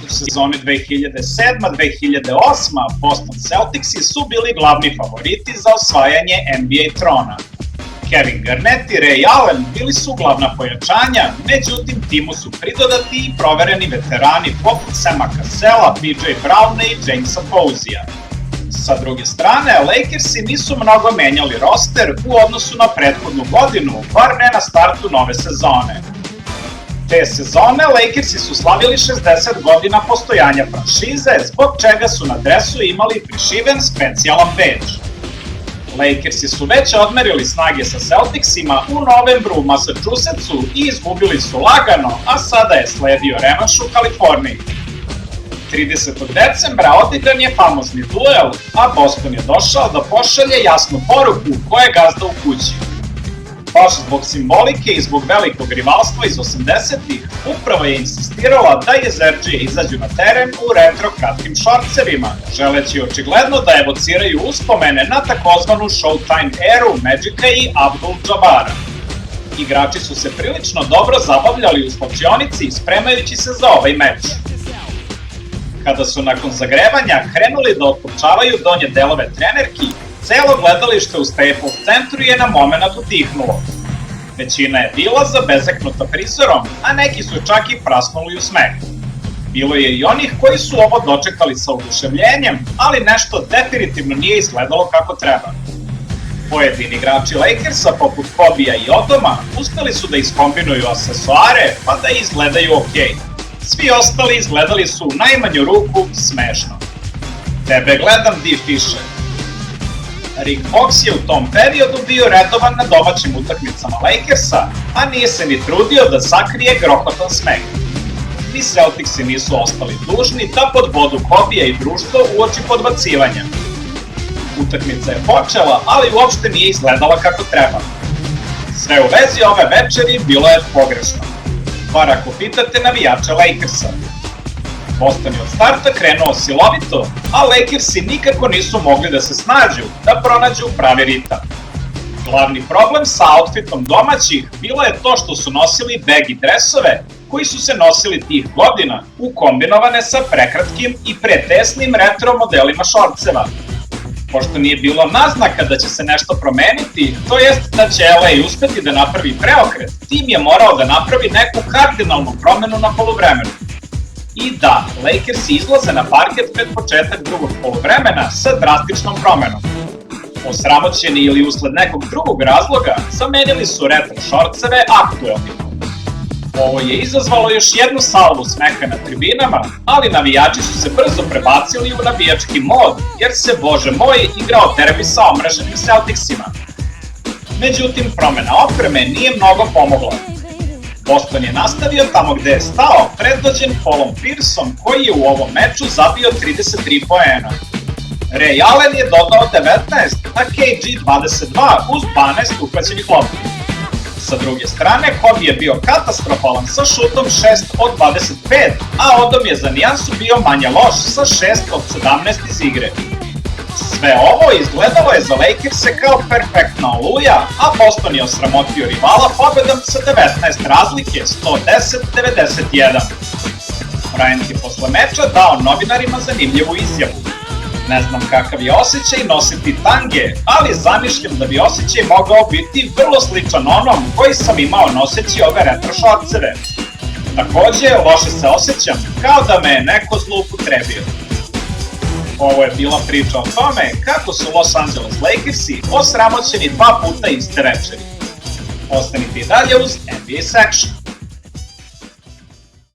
U sezoni 2007-2008 Boston Celticsi su bili glavni favoriti za osvajanje NBA trona. Kevin Garnett i Ray Allen bili su glavna pojačanja, međutim timu su pridodati i provereni veterani poput Sama Cassella, PJ Browna i Jamesa Poseyja. Sa druge strane, Lakersi nisu mnogo menjali roster u odnosu na prethodnu godinu, bar ne na startu nove sezone. Te sezone Lakersi su slavili 60 godina postojanja franšize, zbog čega su na dresu imali prišiven specijalan bedž. Lakersi su već odmerili snage sa Celticsima u novembru u Massachusettsu i izgubili su lagano, a sada je sledio revanš u Kaliforniji. 30. decembra odigran je famozni duel, a Boston je došao da pošalje jasnu poruku ko je gazda u kući. Baš zbog simbolike i zbog velikog rivalstva iz 80-ih, upravo je insistirala da jezerđije izađu na teren u retro kratkim šorcevima, želeći očigledno da evociraju uspomene na takozvanu Showtime eru Magica i Abdul-Jabara. Igrači su se prilično dobro zabavljali u slačionici spremajući se za ovaj meč. Kada su nakon zagrevanja krenuli da otpupčavaju donje delove trenerki, celo gledalište u Staples centru je na moment utihnulo. Većina je bila zabezeknuta prizorom, a neki su čak i prasnuli u smeh. Bilo je i onih koji su ovo dočekali sa oduševljenjem, ali nešto definitivno nije izgledalo kako treba. Pojedini igrači Lakersa, poput Kobija i Odoma, uspeli su da iskombinuju aksesuare pa da izgledaju okej. Svi ostali izgledali su u najmanju ruku smešno. Tebe gledam, di Fisher. Rick Fox je u tom periodu bio redovan na domaćim utakmicama Lakersa, a nije se ni trudio da sakrije grohotan smeh. Ni Celticsi nisu ostali dužni da pod vodu Kobija i društvo uoči podbacivanja. Utakmica je počela, ali uopšte nije izgledala kako treba. Sve u vezi ove večeri bilo je pogrešno, bar ako pitate navijače Lakersa. Boston je od starta krenuo silovito, a Lakersi nikako nisu mogli da se snađu, da pronađu pravi ritam. Glavni problem sa outfitom domaćih bilo je to što su nosili baggy dresove, koji su se nosili tih godina, ukombinovane sa prekratkim i pretesnim retro modelima šorceva. Pošto nije bilo naznaka da će se nešto promeniti, to jest da će LA uspeti da napravi preokret, tim je morao da napravi neku kardinalnu promenu na poluvremenu. I da, Lakersi izlaze na parket pred početak drugog poluvremena sa drastičnom promenom. Osramoćeni ili usled nekog drugog razloga, zamenili su retro šorceve aktuelnima. Ovo je izazvalo još jednu salvu smeha na tribinama, ali navijači su se brzo prebacili u navijački mod, jer se, bože moj, igrao derbi sa omraženim Celticsima. Međutim, promena opreme nije mnogo pomogla. Boston je nastavio tamo gde je stao, predvođen Paulom Pierceom, koji je u ovom meču zabio 33 poena. Ray Allen je dodao 19, a KG 22 uz 12 uhvaćenih lopti. Sa druge strane, Kobe je bio katastrofalan sa šutom 6 od 25, a Odom je za nijansu bio manje loš sa 6 od 17 iz igre. Sve ovo izgledalo je za Lakerse kao perfektna oluja, a Boston je osramotio rivala pobedom sa 19 razlike, 110-91. Bryant je posle meča dao novinarima zanimljivu izjavu. Ne znam kakav je osjećaj nositi tange, ali zamišljam da bi osjećaj mogao biti vrlo sličan onom koji sam imao noseći ove retro šorceve. Takođe, loše se osjećam, kao da me je neko zloupotrebio. Ovo je bila priča o tome kako su Los Angeles Lakersi osramoćeni 2 puta iste večeri. Ostanite i dalje uz NBA Section.